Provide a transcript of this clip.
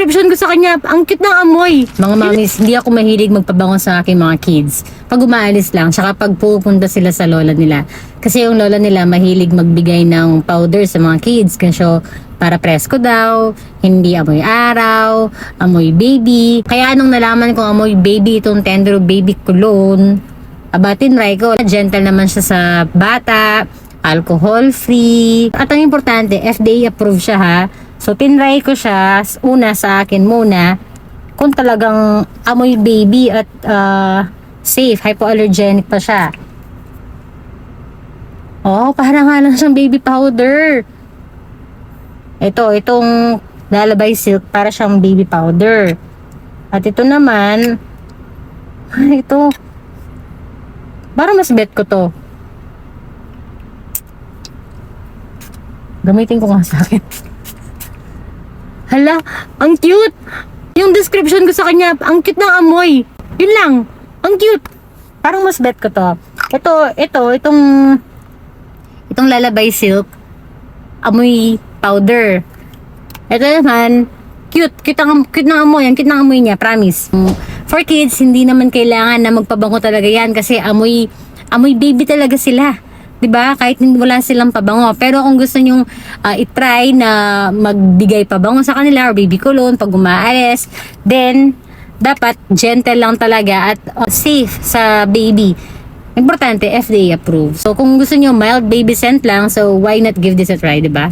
description ko sa kanya, ang cute ng amoy. Mga mamis, hindi ako mahilig magpabango sa aking mga kids. Pag umaalis lang, tsaka pag pupunta sila sa lola nila. Kasi yung lola nila mahilig magbigay ng powder sa mga kids. Kasi para presko daw, hindi amoy araw, amoy baby. Kaya nung nalaman kong amoy baby itong Tendero Baby Cologne, tinry ko. Gentle naman siya sa bata, alcohol free. At ang importante, FDA approved siya ha. So, tinry ko siya, una sa akin muna, kung talagang amoy baby at safe, hypoallergenic pa siya. Oh, parang nga lang siyang baby powder. Itong Lalabay Silk, para siyang baby powder. At ito naman, ito, parang mas bet ko to. Gamitin ko nga sa akin. Hala, ang cute! Yung description ko sa kanya, ang cute ng amoy. Yun lang, ang cute. Parang mas bet ko to. Itong Lalabay Silk, amoy powder. Ito naman, cute ng amoy. Ang cute ng amoy niya, promise. For kids, hindi naman kailangan na magpabango talaga yan kasi amoy baby talaga sila. 'Di ba? Kahit wala silang pabango. Pero kung gusto nyong i-try na magbigay pabango sa kanila or baby cologne pag umaalis, then dapat gentle lang talaga at safe sa baby. Importante, FDA approved. So kung gusto nyo mild baby scent lang, so why not give this a try, 'di ba?